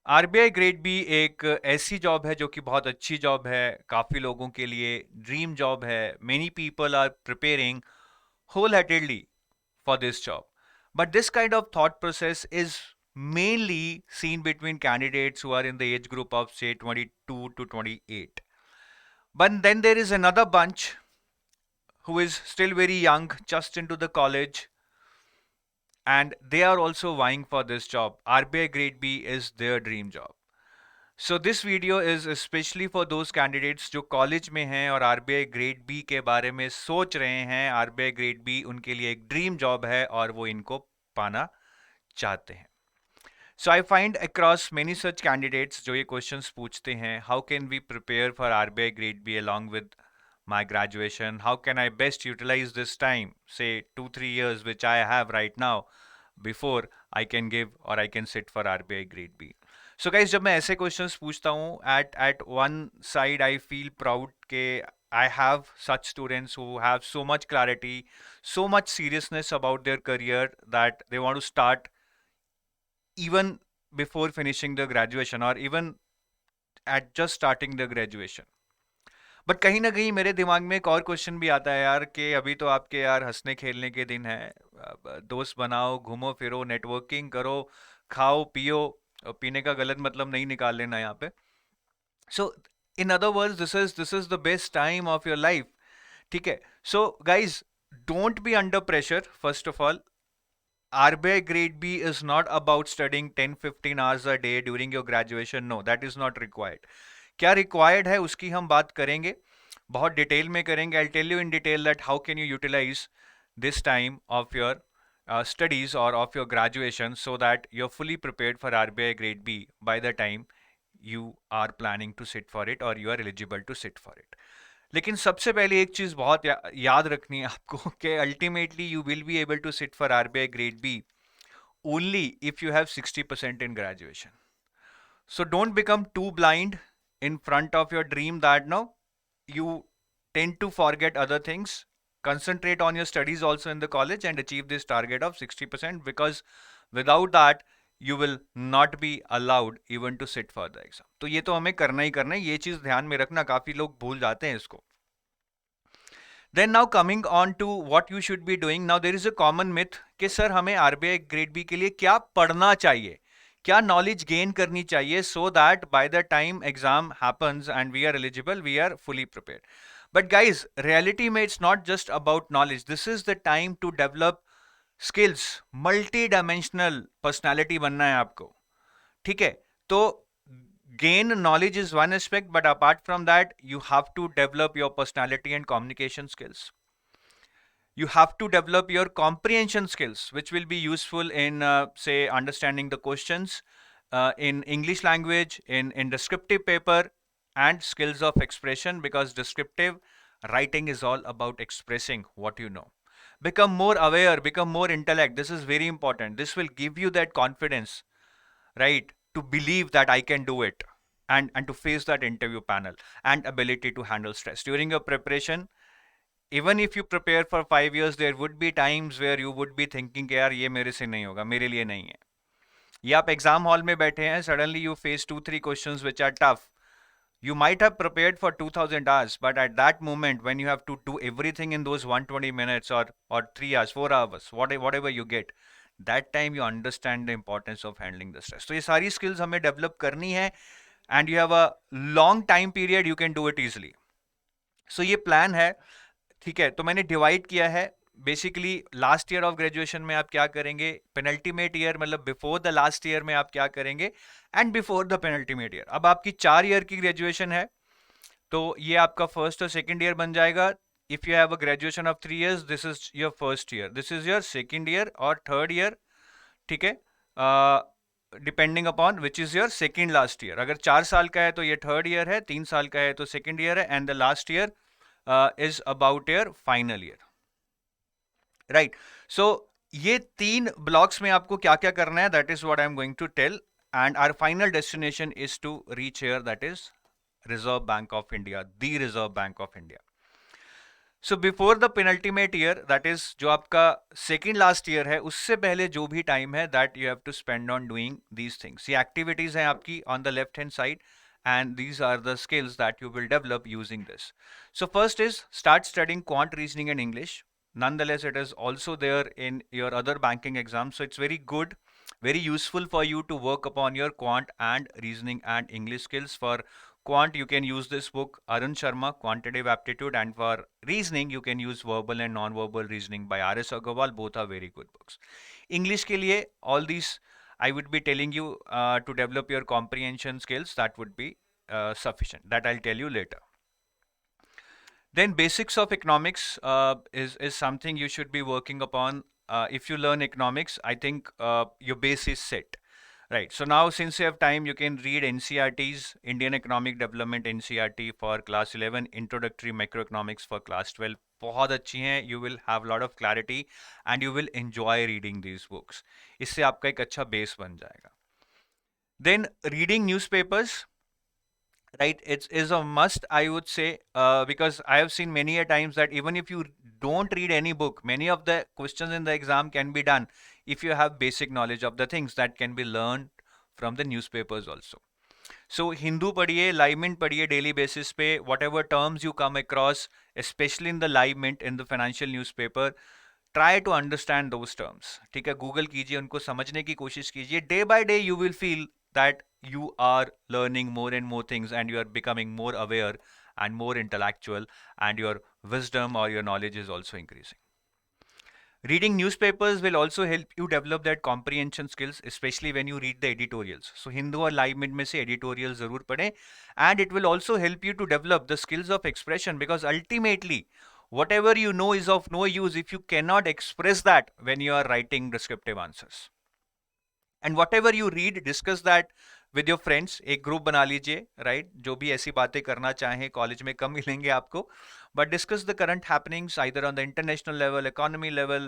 RBI grade B एक ऐसी job है जो कि बहुत अच्छी जॉब है, काफ़ी लोगों के लिए ड्रीम जॉब है। Many people are preparing wholeheartedly for this job. But this kind of thought process is mainly seen between candidates who are in the age group of say 22 to 28. But then there is another bunch who is still very young, just into the college, and they are also vying for this job. RBI Grade B is their dream job. So this video is especially for those candidates जो college में हैं और RBI grade B के बारे में सोच रहे हैं। आरबीआई ग्रेड बी उनके लिए एक ड्रीम जॉब है और वो इनको पाना चाहते हैं। So I find across many such candidates जो ये questions पूछते हैं, how can we prepare for RBI grade B along with my graduation? How can I best utilize this time, say 2-3 years which I have right now before I can give or I can sit for RBI grade B? So guys, जब मैं ऐसे questions पूछता हूँ, at one side I feel proud के I have such students who have so much clarity, so much seriousness about their career that they want to start even before finishing the graduation or even at just starting the graduation. But कहीं ना कहीं मेरे दिमाग में एक और question भी आता है यार कि अभी तो आपके यार हंसने खेलने के दिन है। दोस्त बनाओ, घूमो फिरो, नेटवर्किंग करो, खाओ पियो। पीने का गलत मतलब नहीं निकाल लेना यहाँ पे। So in other words this is the best time of your life. ठीक है। So guys, don't be under pressure. First of all, RBI grade B is not about studying 10-15 hours a day during your graduation. No, that is not required. क्या required है उसकी हम बात करेंगे, बहुत detail में करेंगे. I'll tell you in detail that how can you utilize this time of your studies or of your graduation so that you're fully prepared for RBI grade B by the time you are planning to sit for it or you are eligible to sit for it. लेकिन सबसे पहले एक चीज बहुत याद रखनी है आपको कि ultimately you will be able to sit for RBI grade B only if you have 60% in graduation. So don't become too blind in front of your dream that now you tend to forget other things. Concentrate on your studies also in the college and achieve this target of 60% because without that you will not be allowed even to sit for the exam. तो ये तो हमें करना ही करना है, ये चीज ध्यान में रखना, काफी लोग भूल जाते हैं इसको. Then now coming on to what you should be doing. Now there is a common myth कि सर हमें आरबीआई ग्रेड बी के लिए क्या पढ़ना चाहिए, क्या नॉलेज गेन करनी चाहिए so that by the time exam happens and we are eligible we are fully prepared. But guys, reality में it's not just about knowledge. This is the time to develop skills. Multi dimensional personality बनना है आपको. ठीक है. तो gain knowledge is one aspect, but apart from that you have to develop your personality and communication skills. You have to develop your comprehension skills which will be useful in say understanding the questions in English language, in descriptive paper, and skills of expression, because descriptive writing is all about expressing what you know. Become more aware, become more intellect. This is very important. This will give you that confidence, right, to believe that I can do it, and to face that interview panel, and ability to handle stress during your preparation. Even if you prepare for 5 years, there would be times where you would be thinking कि यार ये मेरे से नहीं होगा, मेरे लिए नहीं है. ये आप एग्जाम हॉल में बैठे हैं, suddenly you face 2-3 questions which are tough. You might have prepared for 2000 hours, but at that moment when you have to do everything in those 120 minutes or 3 hours, 4 hours, whatever you get, that time you understand the importance of handling the stress. तो ये सारी skills हमें develop करनी है, and you have a long time period, you can do it easily. So ये plan है. ठीक है. तो मैंने डिवाइड किया है. Basically last year of graduation में आप क्या करेंगे, पेनल्टीमेट ईयर मतलब बिफोर द लास्ट ईयर में आप क्या करेंगे, and before the penultimate year. अब आपकी 4 ईयर की ग्रेजुएशन है, तो ये आपका फर्स्ट और सेकंड ईयर बन जाएगा. If you have a graduation of 3 years, this is your first year, this is your second year और थर्ड ईयर. ठीक है. Depending upon which is your second last year. अगर 4 साल का है तो ये थर्ड ईयर है, 3 साल का है तो सेकंड ईयर है, and the last year is about your final year, right? So ये 3 blocks में आपको क्या क्या करना है, that is what I am going to tell, and our final destination is to reach here, that is Reserve Bank of India, the Reserve Bank of India. So before the penultimate year, that is जो आपका second last year है, उससे पहले जो भी time है that you have to spend on doing these things. ये activities हैं आपकी on the left hand side, and these are the skills that you will develop using this. So first is start studying quant reasoning and English. Nonetheless, it is also there in your other banking exams, so it's very good, very useful for you to work upon your quant and reasoning and English skills. For quant, you can use this book, Arun Sharma, Quantitative Aptitude, and for reasoning, you can use Verbal and Non-Verbal Reasoning by R.S. Agarwal. Both are very good books. English ke liye, all these I would be telling you to develop your comprehension skills. That would be sufficient. That I'll tell you later. Then basics of economics is something you should be working upon. If you learn economics, I think your base is set. Right. So now, since you have time, you can read NCERT's Indian Economic Development NCERT for class 11, Introductory Macroeconomics for class 12. बहुत अच्छी हैं. You will have a lot of clarity and you will enjoy reading these books. इससे आपका एक अच्छा base बन जाएगा. Then reading newspapers, right? It is a must, I would say, because I have seen many a times that even if you don't read any book, many of the questions in the exam can be done if you have basic knowledge of the things that can be learned from the newspapers also. So Hindu padhiye, Live Mint padhiye daily basis pe, whatever terms you come across, especially in the Live Mint, in the financial newspaper, try to understand those terms. ठीक है, Google कीजिए, उनको समझने की कोशिश कीजिए. Day by day you will feel that you are learning more and more things and you are becoming more aware and more intellectual, and your wisdom or your knowledge is also increasing. Reading newspapers will also help you develop that comprehension skills, especially when you read the editorials. So Hindu or Live Mint में से editorials जरूर पढ़ें, and it will also help you to develop the skills of expression, because ultimately whatever you know is of no use if you cannot express that when you are writing descriptive answers. And whatever you read, discuss that with your friends. एक group बना लीजिए, right? जो भी ऐसी बातें करना चाहें, college में कम मिलेंगे आपको, but discuss the current happenings either on the international level, economy level,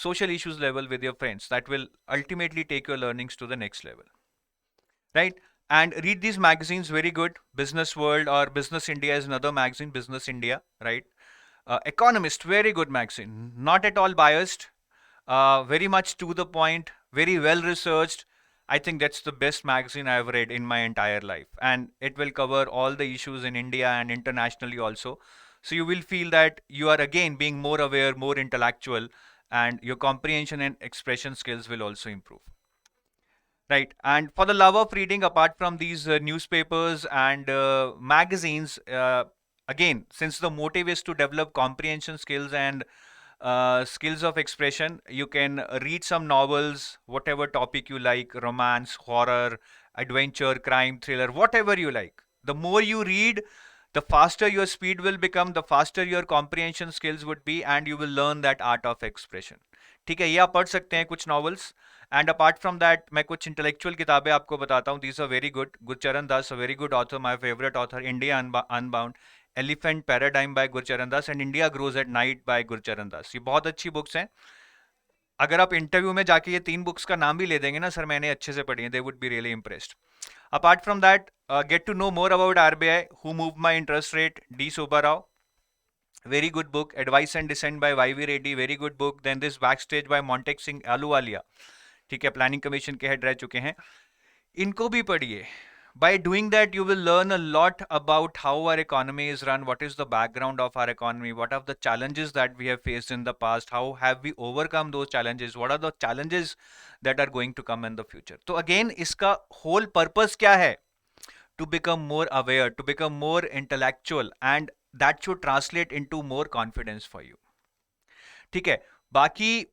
social issues level with your friends. That will ultimately take your learnings to the next level, right? And read these magazines, very good. Business World or Business India is another magazine, Business India, right? Economist, very good magazine, not at all biased, very much to the point, very well researched. I think that's the best magazine I've read in my entire life, and it will cover all the issues in India and internationally also. So you will feel that you are again being more aware, more intellectual, and your comprehension and expression skills will also improve. Right. And for the love of reading, apart from these newspapers and magazines, again, since the motive is to develop comprehension skills and skills of expression, you can read some novels, whatever topic you like, romance, horror, adventure, crime, thriller, whatever you like. The more you read, the faster your speed will become, the faster your comprehension skills would be, and you will learn that art of expression. ठीक है, ये आप पढ़ सकते हैं कुछ novels. And apart from that, मैं कुछ intellectual किताबें आपको बताता हूँ. These are very good. Gurcharan Das, a very good author, my favorite author. India Unbound, Elephant Paradigm by Gurcharan Das, and India Grows at Night by Gurcharan Das. ये बहुत अच्छी books हैं. अगर आप इंटरव्यू में जाके ये 3 बुक्स का नाम भी ले देंगे ना, सर मैंने अच्छे से पढ़ी है, they would be really impressed. Apart from that, get to know more about RBI, Who Moved My Interest Rate, D. Subbarao. Very good book. Advice and Dissent by Y.V. Reddy, very good book. Then this Backstage by Montek Singh Ahluwalia. ठीक है, planning commission के head रह चुके हैं, इनको भी पढ़िए. By doing that, you will learn a lot about how our economy is run, what is the background of our economy, what are the challenges that we have faced in the past, how have we overcome those challenges, what are the challenges that are going to come in the future. तो again, इसका whole purpose क्या है? To become more aware, to become more intellectual, and that should translate into more confidence for you. ठीक है, बाकी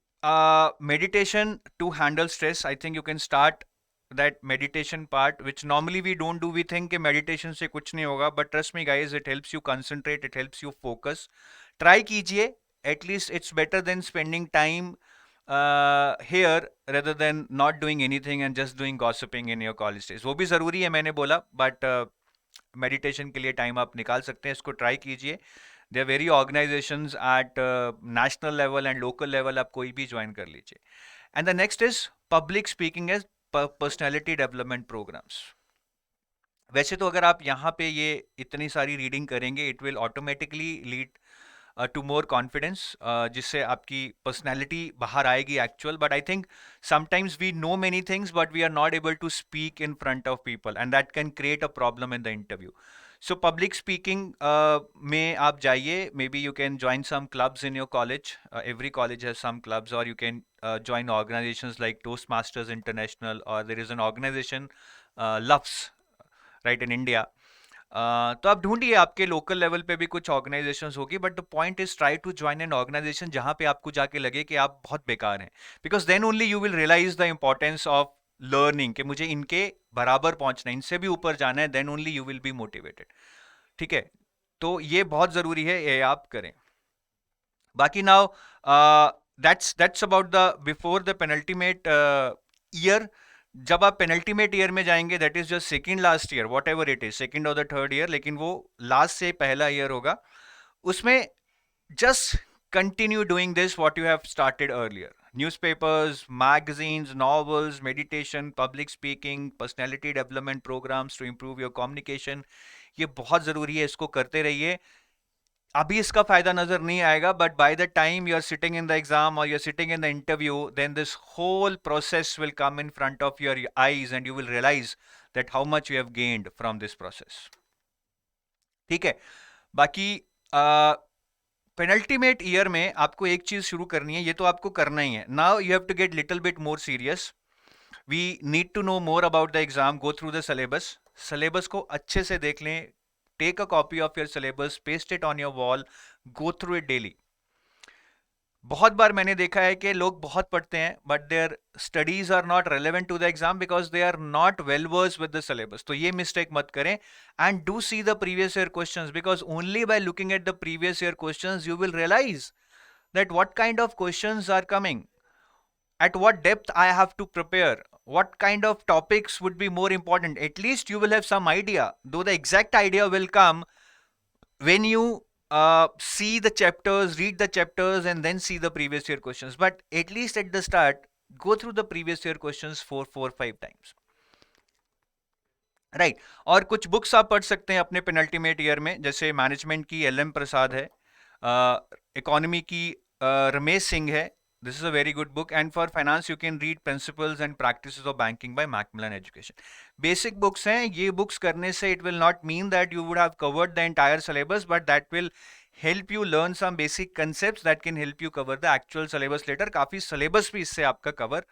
meditation to handle stress, I think you can start that meditation part, which normally we don't do. We think कि meditation से कुछ नहीं होगा, but trust me guys, it helps you concentrate, it helps you focus. Try कीजिए, at least it's better than spending time here rather than not doing anything and just doing gossiping in your college days. वो भी ज़रूरी है, मैंने बोला, but meditation के लिए time आप निकाल सकते हैं, इसको try कीजिए. There are very organizations at national level and local level, आप कोई भी join कर लीजिए. And the next is public speaking as personality development programs. वैसे तो अगर आप यहाँ पे ये इतनी सारी रीडिंग करेंगे, it will automatically lead to more confidence, जिससे आपकी पर्सनैलिटी बाहर आएगी actual. But I think sometimes we know many things but we are not able to speak in front of people and that can create a problem in the interview. So public speaking में आप जाइए, maybe you can join some clubs in your college. Every college has some clubs, और you can join organizations like Toastmasters International, or there is an organization LUFS, right, in India. तो आप ढूंढिए, आपके local level पे भी कुछ organisations होगी, but the point is try to join an organisation जहां पे आपको जाके लगे कि आप बहुत बेकार हैं, because then only you will realise the importance of learning, कि मुझे इनके बराबर पहुंचना है, इनसे भी ऊपर जाना है, then only you will be motivated. ठीक है, तो ये बहुत जरूरी है, ये आप करें. बाकी now that's about the before the penultimate year. जब आप पेनल्टीमेट ईयर में जाएंगे, that is just second last year, whatever it is, second और द थर्ड ईयर, लेकिन वो लास्ट से पहला ईयर होगा. उसमें just continue doing this what you have started earlier. Newspapers, magazines, novels, meditation, public speaking, personality development programmes to improve your communication, ये बहुत जरूरी है, इसको करते रहिए. अभी इसका फायदा नजर नहीं आएगा, but by the time you are sitting in the exam और you are sitting in the interview, then this whole process will come in front of your eyes and you will realise that how much you have gained from this process. ठीक है, बाकी penultimate year में आपको एक चीज शुरू करनी है, ये तो आपको करना ही है. Now you have to get little bit more serious. We need to know more about the exam, go through the syllabus. Syllabus को अच्छे से देख लें. Take a copy of your syllabus, paste it on your wall, go through it daily. बहुत बार मैंने देखा है कि लोग बहुत पढ़ते हैं but their studies are not relevant to the exam because they are not well versed with the syllabus. तो ये मिस्टेक मत करें, and do see the previous year questions, because only by looking at the previous year questions you will realise that what kind of questions are coming, at what depth I have to prepare, what kind of topics would be more important. At least you will have some idea, though the exact idea will come when you see the chapters, read the chapters and then see the previous year questions. But at least at the start, go through the previous year questions 4-5 times. Right और कुछ books आप पढ़ सकते हैं अपने penultimate year में, जैसे management की एल एम प्रसाद है, इकोनॉमी की रमेश सिंह है. This is a very good book. And for finance, you can read Principles and Practices of Banking by Macmillan Education. Basic books हैं, ये books करने से it will not mean that you would have covered the entire syllabus, but that will help you learn some basic concepts that can help you cover the actual syllabus later. काफी syllabus भी इससे आपका cover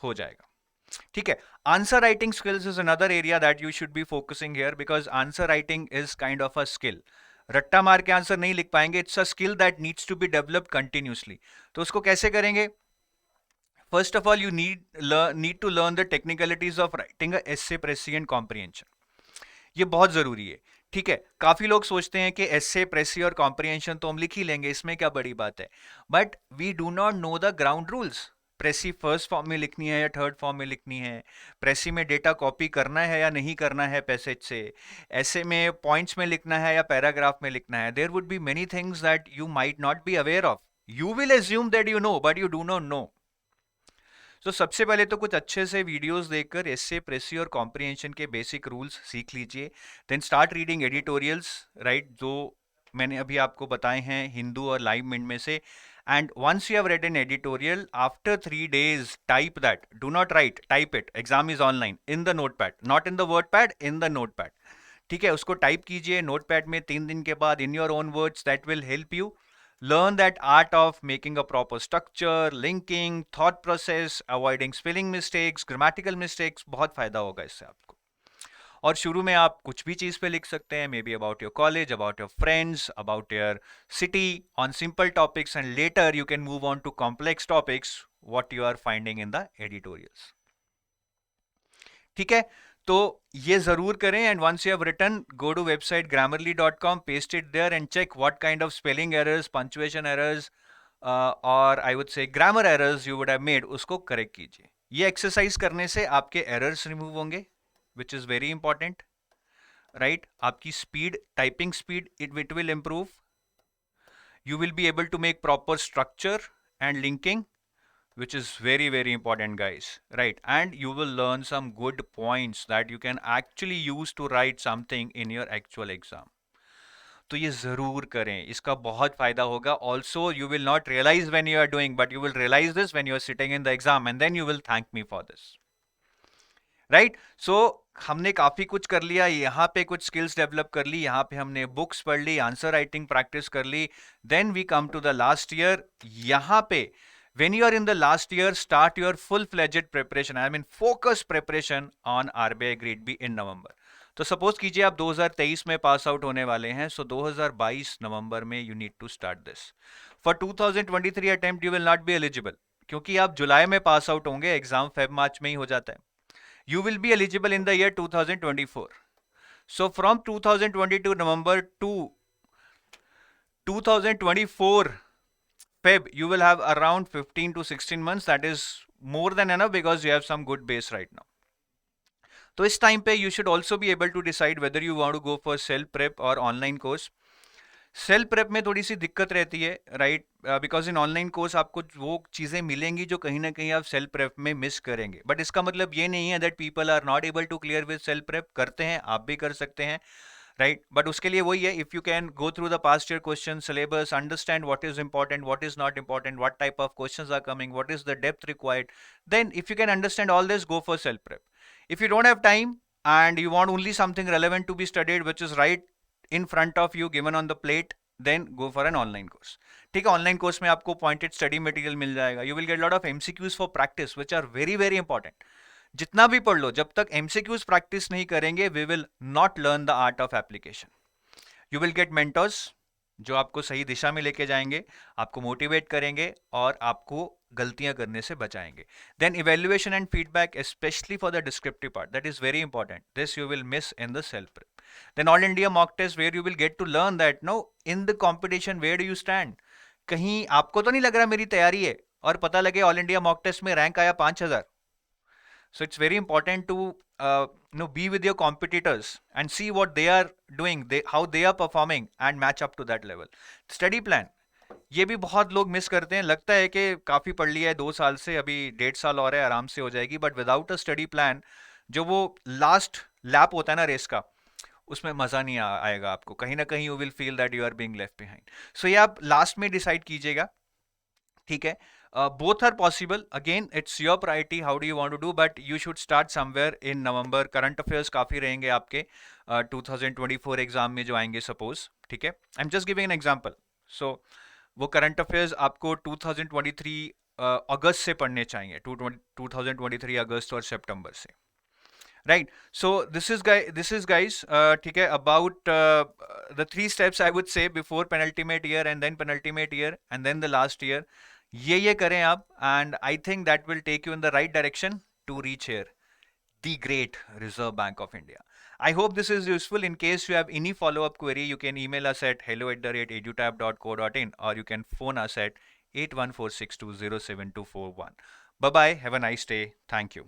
हो जाएगा. ठीक है, answer writing skills is another area that you should be focusing here, because answer writing is kind of a skill. रट्टा मार के आंसर नहीं लिख पाएंगे, it's a skill that needs to be developed continuously. तो उसको कैसे करेंगे? First of all you need to learn the technicalities of writing a essay, precis and comprehension. ये बहुत जरूरी है. ठीक है, काफी लोग सोचते हैं कि एसे, प्रेसी और कॉम्प्रिहेंशन तो हम लिख ही लेंगे, इसमें क्या बड़ी बात है, but we do not know the ground rules. Precis first form में लिखनी है या थर्ड फॉर्म में लिखनी है, प्रेसी में डेटा कॉपी करना है या नहीं करना है पैसेज से, ऐसे में पॉइंट्स में लिखना है या पैराग्राफ में लिखना है. There would be many things that you might not be aware of. You will assume that you know but you do not know. So सबसे पहले तो कुछ अच्छे से वीडियोस देखकर एसे, प्रेसी और कॉम्प्रिहेंशन के बेसिक रूल्स सीख लीजिए. Then start reading editorials, right, जो मैंने अभी आपको बताए हैं हिंदू और लाइव मिंट में से. And once you have read an editorial, after 3 days, type that. Do not write, type it. Exam is online. In the notepad. Not in the wordpad, in the notepad. ठीक है, उसको type कीजिए notepad में 3 दिन के बाद, in your own words. That will help you learn that art of making a proper structure, linking, thought process, avoiding spelling mistakes, grammatical mistakes. बहुत फायदा होगा इससे आपको. और शुरू में आप कुछ भी चीज पे लिख सकते हैं, maybe about your college, about your friends, about your city, on simple topics, and later you can move on to complex topics what you are finding in the editorials. ठीक है, तो ये जरूर करें. And once you have written, go to website grammarly.com, paste it there and check what kind of spelling errors, punctuation errors और I would say grammar errors you would have made, उसको correct कीजिए. ये exercise करने से आपके errors remove होंगे, which is very important, right? आपकी speed, typing speed, it will improve. You will be able to make proper structure and linking, which is very important, guys, right? And you will learn some good points that you can actually use to write something in your actual exam. तो ये जरूर करें, इसका बहुत फायदा होगा. Also you will not realize when you are doing, but you will realize this when you are sitting in the exam and then you will thank me for this. Right. So हमने काफी कुछ कर लिया, यहाँ पे कुछ skills develop कर ली, यहाँ पे हमने बुक्स पढ़ ली, आंसर राइटिंग प्रैक्टिस कर ली. Then we come to the last year. यहाँ पे when you are in the last year, start your full-fledged preparation. I mean focus preparation on RBI Grade B in November. तो suppose कीजिए आप 2023 में pass out होने वाले हैं, सो 2022 November में you need to start this. For 2023 attempt you will not be eligible, क्योंकि आप जुलाई में पास आउट होंगे, एग्जाम फेब मार्च में ही हो जाता है. You will be eligible in the year 2024. So from 2022 November to 2024 Feb, you will have around 15 to 16 months. That is more than enough because you have some good base right now. तो इस time पे you should also be able to decide whether you want to go for self prep or online course. Self prep में थोड़ी सी दिक्कत रहती है, right, because in online course आपको वो चीज़ें मिलेंगी जो कहीं ना कहीं आप सेल्फ प्रेप में मिस करेंगे. बट इसका मतलब ये नहीं है that people are not able to clear with self prep. करते हैं, आप भी कर सकते हैं, राइट. बट उसके लिए वही है, if you can go through the past year question syllabus, understand what is important, what is not important, what type of questions are coming, what is the depth required, then if you can understand all this, go for self prep. If you don't have time and you want only something relevant to be studied which is right in front of you given on the plate, then go for an online course. ठीक है, online course में आपको pointed study material मिल जाएगा. You will get lot of MCQs for practice which are very very important. जितना भी पढ़ लो, जब तक एमसीक्यूज प्रैक्टिस नहीं करेंगे we will not learn the art of application. You will get mentors जो आपको सही दिशा में लेके जाएंगे, आपको मोटिवेट करेंगे और आपको गलतियां करने से बचाएंगे. Then evaluation and feedback, specially for the descriptive part, that is very important. This you will miss in the self prep. Then All India mock test where you will get to learn that no in the competition where do you stand. कहीं आपको तो नहीं लग रहा मेरी तैयारी है और पता लगे ऑल इंडिया मॉक टेस्ट में रैंक आया 5000. So it's very important to be with your competitors and see what they are doing, how they are performing and match up to that level. Study plan, ये भी बहुत लोग miss करते हैं. लगता है कि काफ़ी पढ़ लिया है 2 साल से, अभी 1.5 साल और है, आराम से हो जाएगी. But without a study plan, जो वो लास्ट लैप होता है ना रेस का, उसमें मज़ा नहीं आएगा आपको. कहीं ना कहीं you will feel that you are being left behind. So ये आप लास्ट में डिसाइड कीजिएगा, ठीक है. Both are possible. Again it's your priority, how do you want to do, but you should start somewhere in November. Current affairs काफ़ी रहेंगे आपके 2024 एग्जाम में जो आएंगे सपोज, ठीक है. I am just giving an example. So वो current affairs आपको 2023 अगस्त से पढ़ने चाहिए, 2023 अगस्त और सितंबर से, right. So this is guys, ठीक है, about the 3 steps I would say before penultimate year and then penultimate year and then the last year. ये करें आप, and I think that will take you in the right direction to reach here, the great Reserve Bank of India. I hope this is useful. In case you have any follow-up query, you can email us at hello@edutab.co.in or you can phone us at 8146207241. Bye bye. Have a nice day. Thank you.